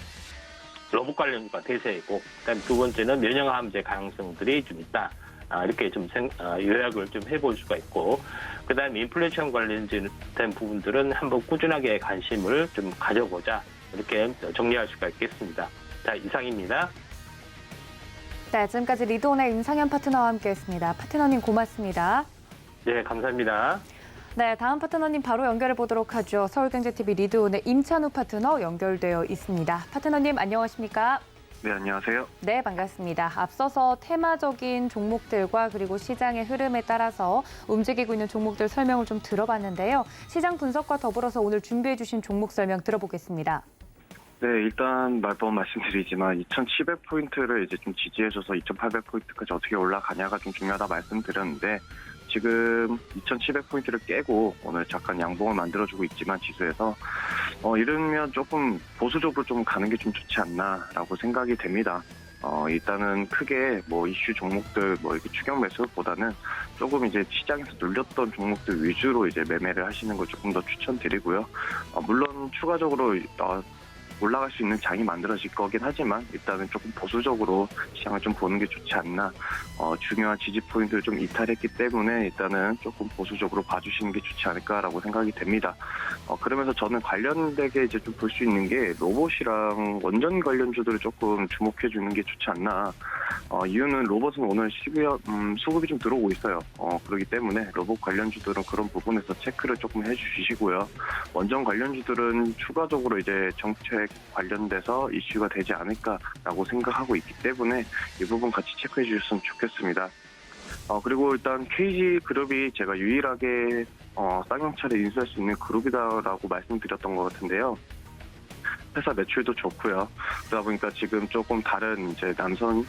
E: 로봇 관련주가 대세이고, 그다음 두 번째는 면역 항암제 가능성들이 좀 있다. 이렇게 좀 요약을 좀 해볼 수가 있고, 그다음 인플레이션 관련된 부분들은 한번 꾸준하게 관심을 좀 가져보자. 이렇게 정리할 수가 있겠습니다. 자, 이상입니다.
B: 네, 지금까지 리드온의 임상현 파트너와 함께했습니다. 파트너님 고맙습니다.
E: 네, 감사합니다.
B: 네, 다음 파트너님 바로 연결해 보도록 하죠. 서울경제TV 리드온의 임찬우 파트너 연결되어 있습니다. 파트너님 안녕하십니까?
F: 네, 안녕하세요.
B: 네, 반갑습니다. 앞서서 테마적인 종목들과 그리고 시장의 흐름에 따라서 움직이고 있는 종목들 설명을 좀 들어봤는데요. 시장 분석과 더불어서 오늘 준비해 주신 종목 설명 들어보겠습니다.
F: 네, 일단 매번 말씀드리지만 2,700포인트를 이제 좀 지지해줘서 2,800포인트까지 어떻게 올라가냐가 좀 중요하다 말씀드렸는데 지금 2,700포인트를 깨고 오늘 잠깐 양봉을 만들어주고 있지만 지수에서 이러면 조금 보수적으로 좀 가는 게 좀 좋지 않나라고 생각이 됩니다. 일단은 크게 뭐 이슈 종목들 뭐 이렇게 추격 매수보다는 조금 이제 시장에서 눌렸던 종목들 위주로 이제 매매를 하시는 걸 조금 더 추천드리고요. 물론 추가적으로 올라갈 수 있는 장이 만들어질 거긴 하지만 일단은 조금 보수적으로 시장을 좀 보는 게 좋지 않나. 중요한 지지 포인트를 좀 이탈했기 때문에 일단은 조금 보수적으로 봐주시는 게 좋지 않을까라고 생각이 됩니다. 그러면서 저는 관련되게 이제 좀 볼 수 있는 게 로봇이랑 원전 관련주들을 조금 주목해 주는 게 좋지 않나. 이유는 로봇은 오늘 수급이 좀 들어오고 있어요. 그렇기 때문에 로봇 관련주들은 그런 부분에서 체크를 조금 해주시고요. 원전 관련주들은 추가적으로 이제 정책 관련돼서 이슈가 되지 않을까라고 생각하고 있기 때문에 이 부분 같이 체크해 주셨으면 좋겠습니다. 그리고 일단 KG그룹이 제가 유일하게 쌍용차를 인수할 수 있는 그룹이다라고 말씀드렸던 것 같은데요. 회사 매출도 좋고요. 그러다 보니까 지금 조금 다른 이제 남선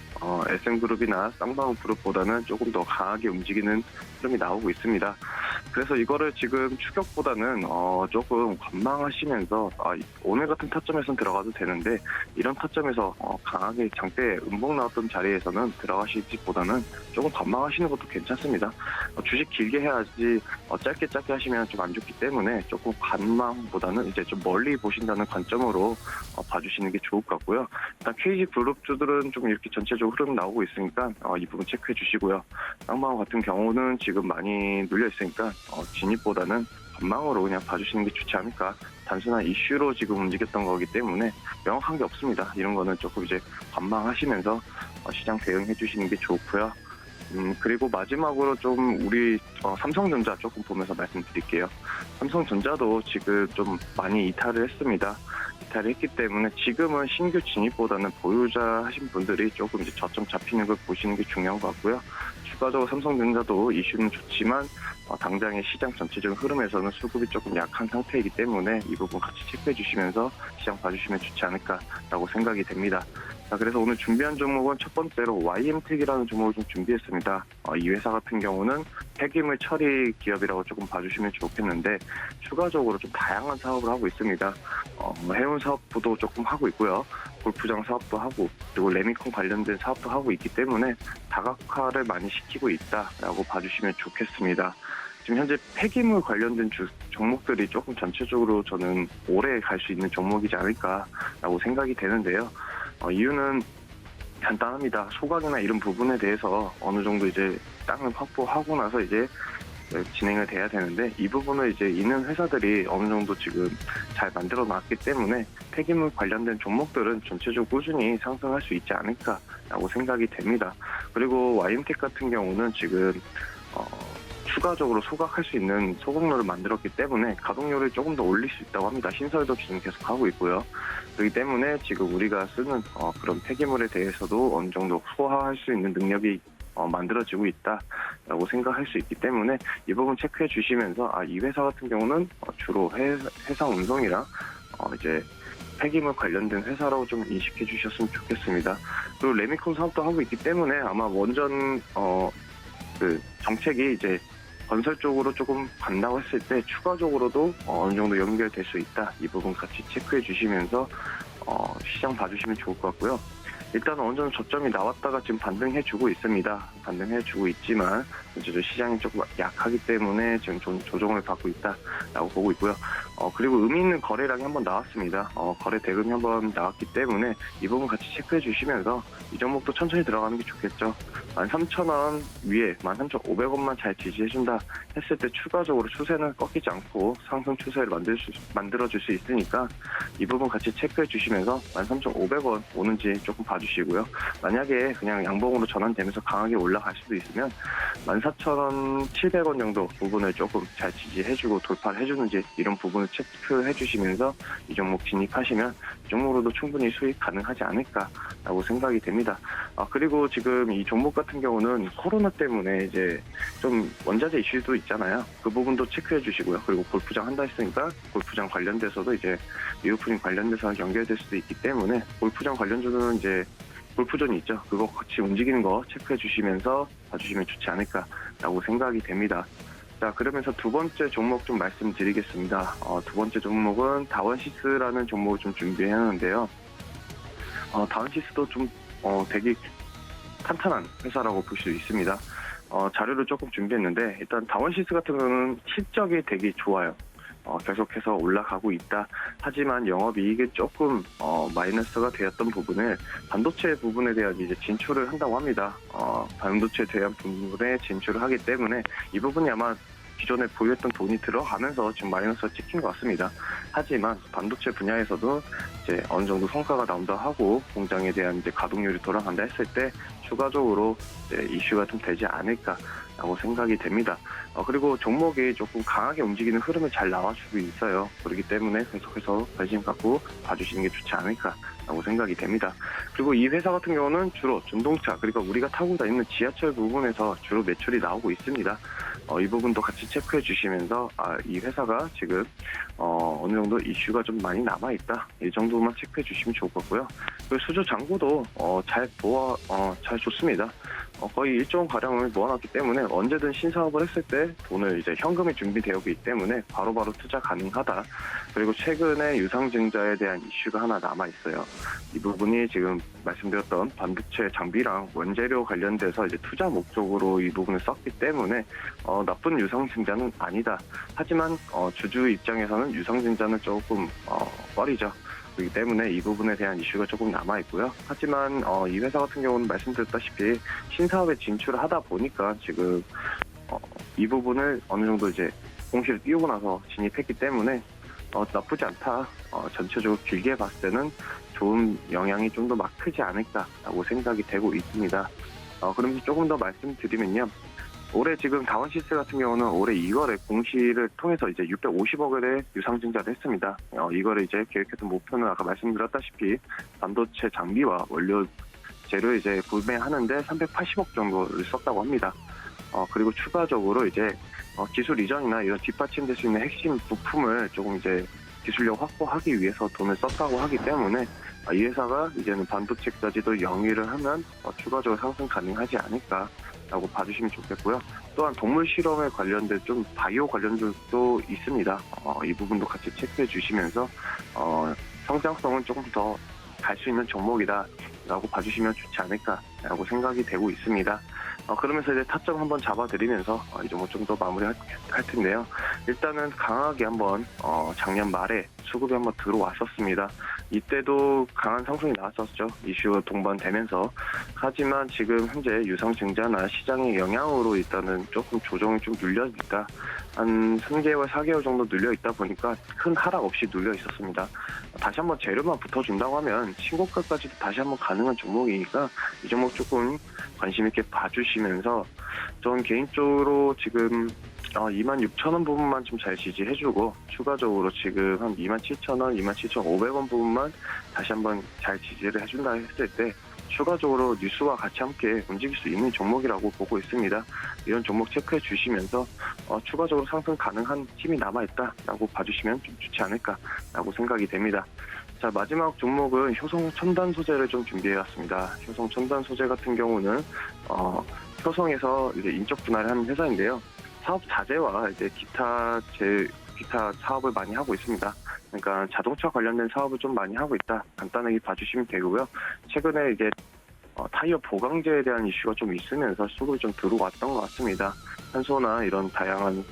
F: SM그룹이나 쌍방울그룹보다는 조금 더 강하게 움직이는 흐름이 나오고 있습니다. 그래서 이거를 지금 추격보다는 조금 관망하시면서 오늘 같은 타점에서는 들어가도 되는데 이런 타점에서 강하게 장대 음봉 나왔던 자리에서는 들어가시기보다는 조금 관망하시는 것도 괜찮습니다. 주식 길게 해야지 짧게 하시면 좀 안 좋기 때문에 조금 관망보다는 이제 좀 멀리 보신다는 관점으로 봐주시는 게 좋을 것 같고요. 일단 KG그룹주들은 좀 이렇게 전체적으로 흐름 나오고 있으니까 이 부분 체크해 주시고요. 쌍방울 같은 경우는 지금 많이 눌려 있으니까 진입보다는 관망으로 그냥 봐주시는 게 좋지 않을까. 단순한 이슈로 지금 움직였던 거기 때문에 명확한 게 없습니다. 이런 거는 조금 이제 관망하시면서 시장 대응해 주시는 게 좋고요. 그리고 마지막으로 좀 우리 삼성전자 조금 보면서 말씀드릴게요. 삼성전자도 지금 좀 많이 이탈을 했습니다. 이탈을 했기 때문에 지금은 신규 진입보다는 보유자 하신 분들이 조금 이제 저점 잡히는 걸 보시는 게 중요한 것 같고요. 추가적으로 삼성전자도 이슈는 좋지만 당장의 시장 전체적인 흐름에서는 수급이 조금 약한 상태이기 때문에 이 부분 같이 체크해 주시면서 시장 봐주시면 좋지 않을까라고 생각이 됩니다. 자, 그래서 오늘 준비한 종목은 첫 번째로 YM텍이라는 종목을 좀 준비했습니다. 이 회사 같은 경우는 폐기물 처리 기업이라고 조금 봐주시면 좋겠는데 추가적으로 좀 다양한 사업을 하고 있습니다. 해운 사업도 조금 하고 있고요. 골프장 사업도 하고 그리고 레미콘 관련된 사업도 하고 있기 때문에 다각화를 많이 시키고 있다라고 봐주시면 좋겠습니다. 지금 현재 폐기물 관련된 종목들이 조금 전체적으로 저는 오래 갈 수 있는 종목이지 않을까라고 생각이 되는데요. 이유는 간단합니다. 소각이나 이런 부분에 대해서 어느 정도 이제 땅을 확보하고 나서 이제 진행을 돼야 되는데 이 부분을 이제 있는 회사들이 어느 정도 지금 잘 만들어 놨기 때문에 폐기물 관련된 종목들은 전체적으로 꾸준히 상승할 수 있지 않을까라고 생각이 됩니다. 그리고 YM텍 같은 경우는 지금 추가적으로 소각할 수 있는 소각로를 만들었기 때문에 가동률을 조금 더 올릴 수 있다고 합니다. 신설도 지금 계속 하고 있고요. 그렇기 때문에 지금 우리가 쓰는 그런 폐기물에 대해서도 어느 정도 소화할 수 있는 능력이 만들어지고 있다라고 생각할 수 있기 때문에 이 부분 체크해 주시면서 이 회사 같은 경우는 주로 회사 운송이랑 이제 폐기물 관련된 회사라고 좀 인식해 주셨으면 좋겠습니다. 그리고 레미콘 사업도 하고 있기 때문에 아마 원전 그 정책이 이제 건설 쪽으로 조금 간다고 했을 때 추가적으로도 어느 정도 연결될 수 있다. 이 부분 같이 체크해 주시면서 시장 봐주시면 좋을 것 같고요. 일단 어느 정도 저점이 나왔다가 지금 반등해주고 있습니다. 반등해주고 있지만 시장이 조금 약하기 때문에 지금 조정을 받고 있다라고 보고 있고요. 그리고 의미 있는 거래량이 한번 나왔습니다. 거래 대금이 한번 나왔기 때문에 이 부분 같이 체크해 주시면서 이 종목도 천천히 들어가는 게 좋겠죠. 13,000원 위에 13,500원만 잘 지지해준다 했을 때 추가적으로 추세는 꺾이지 않고 상승 추세를 만들어줄 수 있으니까 이 부분 같이 체크해 주시면서 13,500원 오는지 조금 봐주시고요. 만약에 그냥 양봉으로 전환되면서 강하게 올라갈 수도 있으면 14,700원 정도 부분을 조금 잘 지지해주고 돌파를 해주는지 이런 부분을 체크해 주시면서 이 종목 진입하시면 이 종목으로도 충분히 수익 가능하지 않을까라고 생각이 됩니다. 그리고 지금 이 종목 같은 경우는 코로나 때문에 이제 좀 원자재 이슈도 있잖아요. 그 부분도 체크해 주시고요. 그리고 골프장 한다 했으니까 골프장 관련돼서도 이제 리오프닝 관련돼서 연결될 수도 있기 때문에 골프장 관련주는 이제 골프존이 있죠. 그거 같이 움직이는 거 체크해 주시면서 봐주시면 좋지 않을까라고 생각이 됩니다. 자, 그러면서 두 번째 종목 좀 말씀드리겠습니다. 두 번째 종목은 다원시스라는 종목을 좀 준비했는데요. 다원시스도 좀 되게 탄탄한 회사라고 볼 수 있습니다. 자료를 조금 준비했는데 일단 다원시스 같은 경우는 실적이 되게 좋아요. 계속해서 올라가고 있다. 하지만 영업이익이 조금 마이너스가 되었던 부분을 반도체 부분에 대한 이제 진출을 한다고 합니다. 반도체에 대한 부분에 진출을 하기 때문에 이 부분이 아마 기존에 보유했던 돈이 들어가면서 지금 마이너스가 찍힌 것 같습니다. 하지만 반도체 분야에서도 이제 어느 정도 성과가 나온다 하고 공장에 대한 이제 가동률이 돌아간다 했을 때 추가적으로 이제 이슈가 좀 되지 않을까라고 생각이 됩니다. 그리고 종목이 조금 강하게 움직이는 흐름을 잘 나와주고 있어요. 그렇기 때문에 계속해서 관심 갖고 봐주시는 게 좋지 않을까라고 생각이 됩니다. 그리고 이 회사 같은 경우는 주로 전동차, 그러니까 우리가 타고 다니는 지하철 부분에서 주로 매출이 나오고 있습니다. 이 부분도 같이 체크해 주시면서 이 회사가 지금 어느 정도 이슈가 좀 많이 남아있다. 이 정도만 체크해 주시면 좋을 것 같고요. 그리고 수주 잔고도 잘 좋습니다. 거의 1조 원 가량을 모아놨기 때문에 언제든 신사업을 했을 때 돈을 이제 현금이 준비되어 있기 때문에 바로바로 투자 가능하다. 그리고 최근에 유상증자에 대한 이슈가 하나 남아있어요. 이 부분이 지금 말씀드렸던 반도체 장비랑 원재료 관련돼서 이제 투자 목적으로 이 부분을 썼기 때문에 나쁜 유상증자는 아니다. 하지만 주주 입장에서는 유상증자는 조금 꺼리죠. 그렇기 때문에 이 부분에 대한 이슈가 조금 남아있고요. 하지만 이 회사 같은 경우는 말씀드렸다시피 신사업에 진출을 하다 보니까 지금 이 부분을 어느 정도 이제 공시를 띄우고 나서 진입했기 때문에 나쁘지 않다. 전체적으로 길게 봤을 때는 좋은 영향이 좀 더 막 크지 않을까라고 생각이 되고 있습니다. 그러면서 조금 더 말씀드리면요. 올해 지금 다원시스 같은 경우는 올해 2월에 공시를 통해서 이제 650억 원의 유상증자를 했습니다. 이거를 이제 계획했던 목표는 아까 말씀드렸다시피 반도체 장비와 원료재를 이제 구매하는데 380억 정도를 썼다고 합니다. 그리고 추가적으로 이제 기술 이전이나 이런 뒷받침될 수 있는 핵심 부품을 조금 이제 기술력 확보하기 위해서 돈을 썼다고 하기 때문에 이 회사가 이제는 반도체까지도 영위를 하면 추가적으로 상승 가능하지 않을까라고 봐주시면 좋겠고요. 또한 동물 실험에 관련된 좀 바이오 관련들도 있습니다. 이 부분도 같이 체크해 주시면서 성장성은 조금 더 갈 수 있는 종목이다라고 봐주시면 좋지 않을까라고 생각이 되고 있습니다. 그러면서 이제 타점 한번 잡아드리면서 이 종목 좀 더 마무리할 텐데요. 일단은 강하게 한번 작년 말에 수급이 한번 들어왔었습니다. 이때도 강한 상승이 나왔었죠. 이슈가 동반되면서. 하지만 지금 현재 유상증자나 시장의 영향으로 일단은 조금 조정이 좀 눌려있다. 한 3개월, 4개월 정도 눌려있다 보니까 큰 하락 없이 눌려 있었습니다. 다시 한번 재료만 붙어준다고 하면 신고가까지도 다시 한번 가능한 종목이니까 이 종목 조금 관심 있게 봐주시면서 전 개인적으로 지금 26,000원 부분만 좀 잘 지지해주고 추가적으로 지금 한 27,000원, 27,500원 부분만 다시 한번 잘 지지를 해준다 했을 때 추가적으로 뉴스와 같이 함께 움직일 수 있는 종목이라고 보고 있습니다. 이런 종목 체크해 주시면서 추가적으로 상승 가능한 힘이 남아있다라고 봐주시면 좀 좋지 않을까라고 생각이 됩니다. 자, 마지막 종목은 효성 첨단 소재를 좀 준비해왔습니다. 효성 첨단 소재 같은 경우는 효성에서 이제 인적 분할을 하는 회사인데요. 사업 자재와 이제 기타 사업을 많이 하고 있습니다. 그러니까 자동차 관련된 사업을 좀 많이 하고 있다. 간단하게 봐주시면 되고요. 최근에 이제 타이어 보강제에 대한 이슈가 좀 있으면서 수급이 좀 들어왔던 것 같습니다. 탄소나 이런 다양한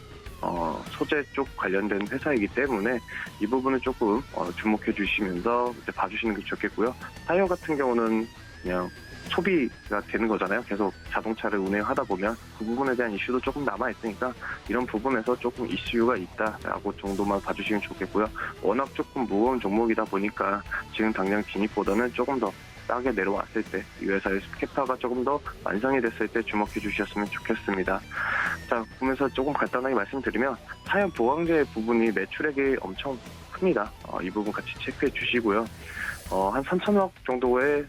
F: 소재 쪽 관련된 회사이기 때문에 이 부분을 조금 주목해 주시면서 이제 봐주시는 게 좋겠고요. 타이어 같은 경우는 그냥 소비가 되는 거잖아요. 계속 자동차를 운행하다 보면 그 부분에 대한 이슈도 조금 남아있으니까 이런 부분에서 조금 이슈가 있다라고 정도만 봐주시면 좋겠고요. 워낙 조금 무거운 종목이다 보니까 지금 당장 진입보다는 조금 더 싸게 내려왔을 때 이 회사의 캐파가 조금 더 완성이 됐을 때 주목해 주셨으면 좋겠습니다. 자, 보면서 조금 간단하게 말씀드리면 사연 보강제 부분이 매출액이 엄청 큽니다. 이 부분 같이 체크해 주시고요. 한 3천억 정도의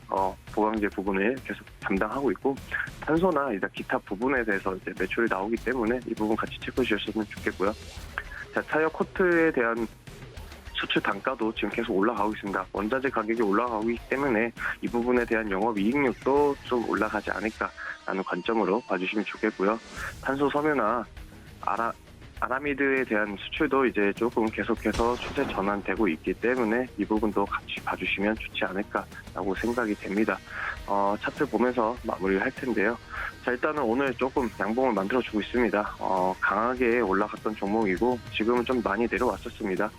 F: 보강제 부분을 계속 담당하고 있고 탄소나 이제 기타 부분에 대해서 이제 매출이 나오기 때문에 이 부분 같이 체크해 주셨으면 좋겠고요. 자, 타이어 코트에 대한 수출 단가도 지금 계속 올라가고 있습니다. 원자재 가격이 올라가고 있기 때문에 이 부분에 대한 영업이익률도 좀 올라가지 않을까라는 관점으로 봐주시면 좋겠고요. 탄소 섬유나 아라미드에 대한 수출도 이제 조금 계속해서 추세 전환되고 있기 때문에 이 부분도 같이 봐주시면 좋지 않을까라고 생각이 됩니다. 차트 보면서 마무리를 할 텐데요. 자, 일단은 오늘 조금 양봉을 만들어주고 있습니다. 강하게 올라갔던 종목이고 지금은 좀 많이 내려왔었습니다.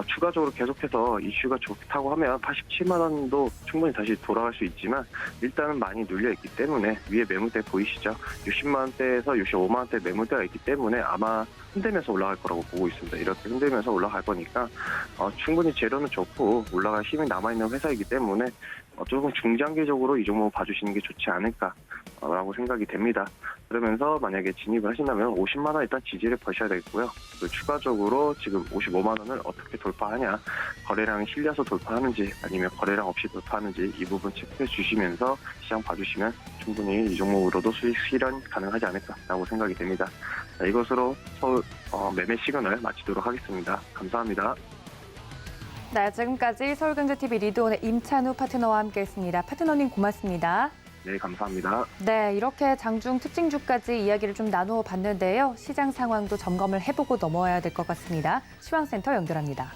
F: 추가적으로 계속해서 이슈가 좋다고 하면 87만 원도 충분히 다시 돌아갈 수 있지만 일단은 많이 눌려있기 때문에 위에 매물대 보이시죠? 60만 원대에서 65만 원대 매물대가 있기 때문에 아마 흔들면서 올라갈 거라고 보고 있습니다. 이렇게 흔들면서 올라갈 거니까 충분히 재료는 좋고 올라갈 힘이 남아있는 회사이기 때문에 조금 중장기적으로 이 종목 봐주시는 게 좋지 않을까라고 생각이 됩니다. 그러면서 만약에 진입을 하신다면 50만 원 일단 지지를 버셔야 되겠고요. 그리고 추가적으로 지금 55만 원을 어떻게 돌파하냐, 거래량이 실려서 돌파하는지 아니면 거래량 없이 돌파하는지 이 부분 체크해 주시면서 시장 봐주시면 충분히 이 종목으로도 수익 실현 가능하지 않을까라고 생각이 됩니다. 자, 이것으로 서울 매매 시간을 마치도록 하겠습니다. 감사합니다.
B: 네, 지금까지 서울경제TV 리드온의 임찬우 파트너와 함께했습니다. 파트너님 고맙습니다.
F: 네, 감사합니다.
B: 네, 이렇게 장중 특징주까지 이야기를 좀 나누어 봤는데요. 시장 상황도 점검을 해보고 넘어야 될 것 같습니다. 시황센터 연결합니다.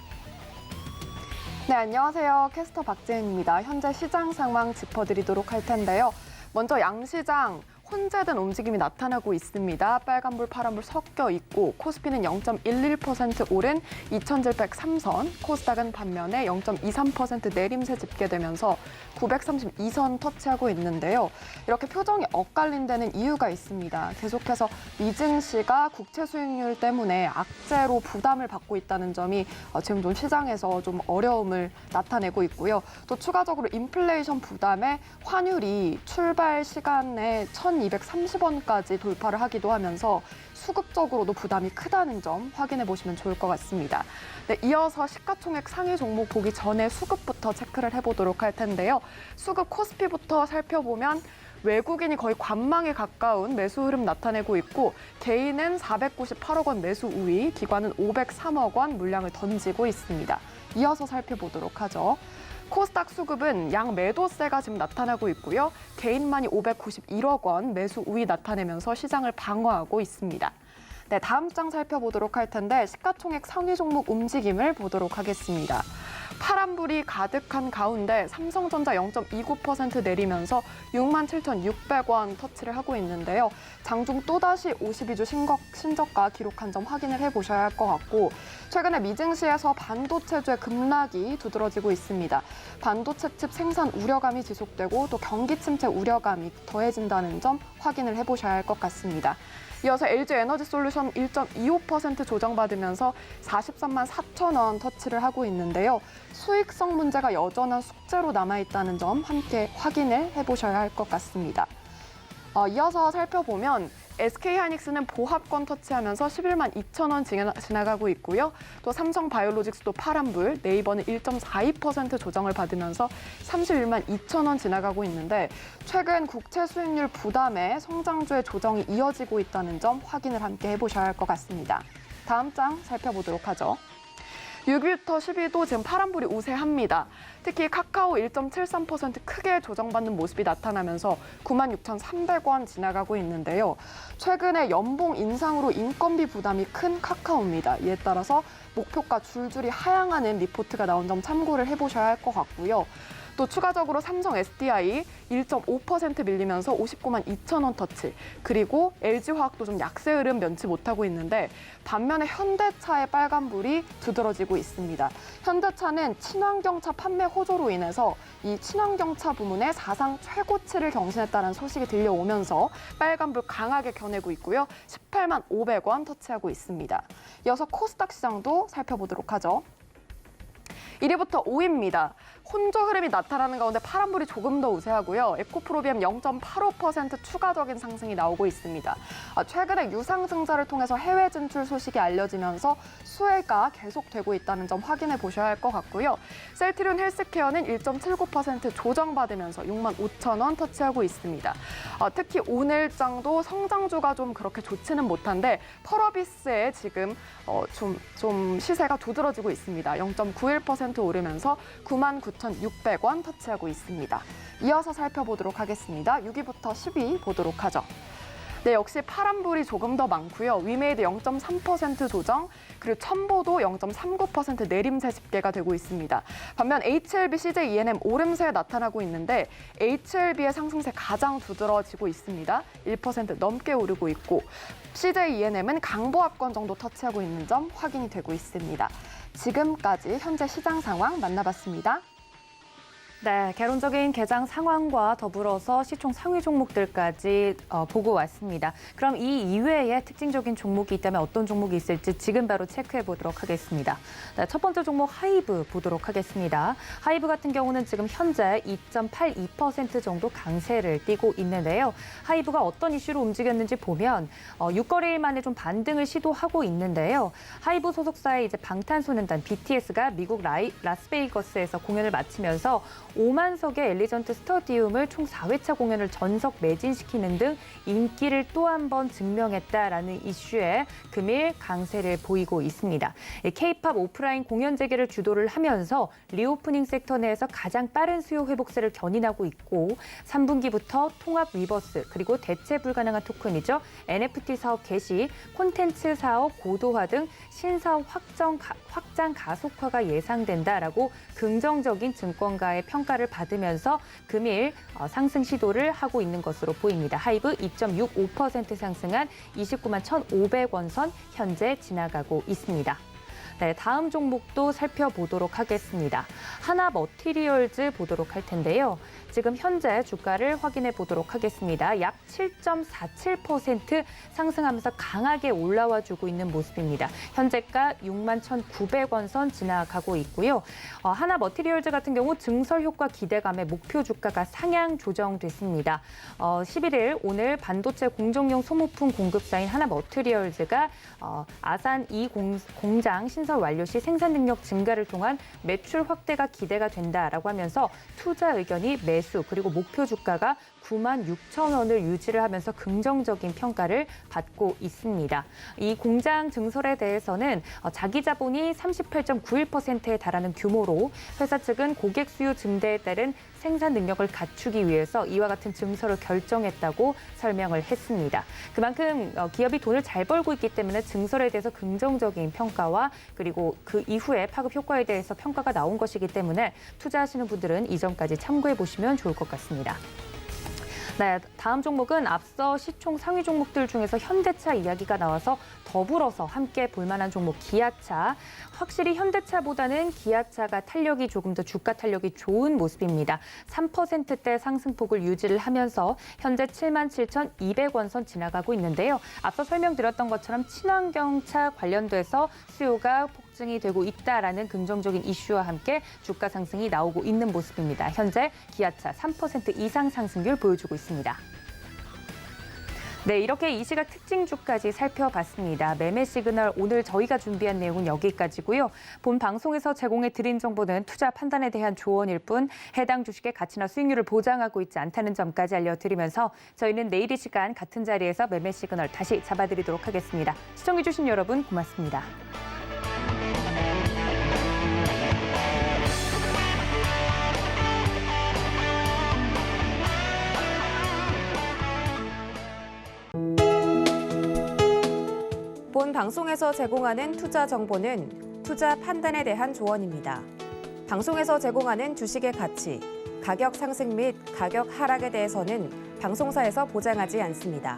C: 네, 안녕하세요. 캐스터 박재은입니다. 현재 시장 상황 짚어드리도록 할 텐데요. 먼저 양시장 혼재된 움직임이 나타나고 있습니다. 빨간불, 파란불 섞여 있고 코스피는 0.11% 오른 2,703선, 코스닥은 반면에 0.23% 내림세 집계되면서 932선 터치하고 있는데요. 이렇게 표정이 엇갈린 데는 이유가 있습니다. 계속해서 미증시가 국채 수익률 때문에 악재로 부담을 받고 있다는 점이 지금 좀 시장에서 좀 어려움을 나타내고 있고요. 또 추가적으로 인플레이션 부담에 환율이 출발 시간에 1,230원까지 돌파를 하기도 하면서 수급적으로도 부담이 크다는 점 확인해 보시면 좋을 것 같습니다. 네, 이어서 시가총액 상위 종목 보기 전에 수급부터 체크를 해보도록 할 텐데요. 수급 코스피부터 살펴보면 외국인이 거의 관망에 가까운 매수 흐름 나타내고 있고 개인은 498억 원 매수 우위, 기관은 503억 원 물량을 던지고 있습니다. 이어서 살펴보도록 하죠. 코스닥 수급은 양 매도세가 지금 나타나고 있고요. 개인만이 591억 원 매수 우위 나타내면서 시장을 방어하고 있습니다. 네, 다음 장 살펴보도록 할 텐데 시가총액 상위 종목 움직임을 보도록 하겠습니다. 파란불이 가득한 가운데 삼성전자 0.29% 내리면서 67,600원 터치를 하고 있는데요. 장중 또다시 52주 신저가 기록한 점 확인을 해보셔야 할 것 같고 최근에 미증시에서 반도체주의 급락이 두드러지고 있습니다. 반도체 칩 생산 우려감이 지속되고 또 경기 침체 우려감이 더해진다는 점 확인을 해보셔야 할 것 같습니다. 이어서 LG에너지솔루션 1.25% 조정받으면서 43만 4천 원 터치를 하고 있는데요. 수익성 문제가 여전한 숙제로 남아있다는 점 함께 확인을 해보셔야 할 것 같습니다. 이어서 살펴보면 SK하이닉스는 보합권 터치하면서 11만 2천 원 지나가고 있고요. 또 삼성바이오로직스도 파란불, 네이버는 1.42% 조정을 받으면서 31만 2천 원 지나가고 있는데 최근 국채 수익률 부담에 성장주의 조정이 이어지고 있다는 점 확인을 함께 해보셔야 할 것 같습니다. 다음 장 살펴보도록 하죠. 6위부터 10위도 지금 파란불이 우세합니다. 특히 카카오 1.73% 크게 조정받는 모습이 나타나면서 96,300원 지나가고 있는데요. 최근에 연봉 인상으로 인건비 부담이 큰 카카오입니다. 이에 따라서 목표가 줄줄이 하향하는 리포트가 나온 점 참고를 해보셔야 할 것 같고요. 또 추가적으로 삼성 SDI 1.5% 밀리면서 59만 2천 원 터치, 그리고 LG화학도 좀 약세 흐름 면치 못하고 있는데 반면에 현대차의 빨간불이 두드러지고 있습니다. 현대차는 친환경차 판매 호조로 인해서 이 친환경차 부문의 사상 최고치를 경신했다는 소식이 들려오면서 빨간불 강하게 겨내고 있고요. 18만 500원 터치하고 있습니다. 이어서 코스닥 시장도 살펴보도록 하죠. 1위부터 5위입니다. 혼조 흐름이 나타나는 가운데 파란불이 조금 더 우세하고요. 에코프로비엠 0.85% 추가적인 상승이 나오고 있습니다. 최근에 유상증자를 통해서 해외 진출 소식이 알려지면서 수혜가 계속되고 있다는 점 확인해 보셔야 할 것 같고요. 셀트리온 헬스케어는 1.79% 조정받으면서 65,000원 터치하고 있습니다. 특히 오늘장도 성장주가 좀 그렇게 좋지는 못한데 펄어비스에 지금 좀 시세가 두드러지고 있습니다. 0.91% 오르면서 99,600원 터치하고 있습니다. 이어서 살펴보도록 하겠습니다. 6위부터 10위 보도록 하죠. 네, 역시 파란불이 조금 더 많고요. 위메이드 0.3% 조정, 그리고 첨보도 0.39% 내림세 집계가 되고 있습니다. 반면 HLB, CJ, ENM 오름세 나타나고 있는데 HLB의 상승세 가장 두드러지고 있습니다. 1% 넘게 오르고 있고 CJ, ENM은 강보합권 정도 터치하고 있는 점 확인이 되고 있습니다. 지금까지 현재 시장 상황 만나봤습니다.
B: 네, 개론적인 개장 상황과 더불어서 시총 상위 종목들까지 보고 왔습니다. 그럼 이 이외에 특징적인 종목이 있다면 어떤 종목이 있을지 지금 바로 체크해 보도록 하겠습니다. 네, 첫 번째 종목 하이브 보도록 하겠습니다. 하이브 같은 경우는 지금 현재 2.82% 정도 강세를 띠고 있는데요. 하이브가 어떤 이슈로 움직였는지 보면 6거래일 만에 좀 반등을 시도하고 있는데요. 하이브 소속사의 이제 방탄소년단 BTS가 미국 라스베이거스에서 공연을 마치면서 5만 석의 엘리전트 스터디움을 총 4회차 공연을 전석 매진시키는 등 인기를 또 한 번 증명했다라는 이슈에 금일 강세를 보이고 있습니다. K-팝 오프라인 공연 재개를 주도를 하면서 리오프닝 섹터 내에서 가장 빠른 수요 회복세를 견인하고 있고 3분기부터 통합 위버스 그리고 대체 불가능한 토큰이죠. NFT 사업 개시, 콘텐츠 사업 고도화 등 신사업 확장 가속화가 예상된다라고 긍정적인 증권가의 평가를 받으면서 금일 상승 시도를 하고 있는 것으로 보입니다. 하이브 2.65% 상승한 29만 1,500원 선 현재 지나가고 있습니다. 네, 다음 종목도 살펴보도록 하겠습니다. 하나머티리얼즈 보도록 할 텐데요. 지금 현재 주가를 확인해 보도록 하겠습니다. 약 7.47% 상승하면서 강하게 올라와 주고 있는 모습입니다. 현재가 61,900원 선 지나가고 있고요. 하나머티리얼즈 같은 경우 증설 효과 기대감에 목표 주가가 상향 조정됐습니다. 11일 오늘 반도체 공정용 소모품 공급사인 하나머티리얼즈가 아산 2 공장 신설 완료 시 생산 능력 증가를 통한 매출 확대가 기대가 된다라고 하면서 투자 의견이 매수 그리고 목표 주가가 96,000원을 유지를 하면서 긍정적인 평가를 받고 있습니다. 이 공장 증설에 대해서는 자기 자본이 38.91%에 달하는 규모로 회사 측은 고객 수요 증대에 따른 생산 능력을 갖추기 위해서 이와 같은 증설을 결정했다고 설명을 했습니다. 그만큼 기업이 돈을 잘 벌고 있기 때문에 증설에 대해서 긍정적인 평가와 그리고 그 이후에 파급 효과에 대해서 평가가 나온 것이기 때문에 투자하시는 분들은 이 점까지 참고해 보시면 좋을 것 같습니다. 네, 다음 종목은 앞서 시총 상위 종목들 중에서 현대차 이야기가 나와서 더불어서 함께 볼만한 종목 기아차. 확실히 현대차보다는 기아차가 탄력이 조금 더 주가 탄력이 좋은 모습입니다. 3%대 상승폭을 유지를 하면서 현재 77,200원 선 지나가고 있는데요. 앞서 설명드렸던 것처럼 친환경차 관련돼서 수요가 폭증이 되고 있다라는 긍정적인 이슈와 함께 주가 상승이 나오고 있는 모습입니다. 현재 기아차 3% 이상 상승률 보여주고 있습니다. 네, 이렇게 이 시각 특징주까지 살펴봤습니다. 매매 시그널 오늘 저희가 준비한 내용은 여기까지고요. 본 방송에서 제공해 드린 정보는 투자 판단에 대한 조언일 뿐 해당 주식의 가치나 수익률을 보장하고 있지 않다는 점까지 알려드리면서 저희는 내일 이 시간 같은 자리에서 매매 시그널 다시 잡아드리도록 하겠습니다. 시청해주신 여러분 고맙습니다.
A: 본 방송에서 제공하는 투자 정보는 투자 판단에 대한 조언입니다. 방송에서 제공하는 주식의 가치, 가격 상승 및 가격 하락에 대해서는 방송사에서 보장하지 않습니다.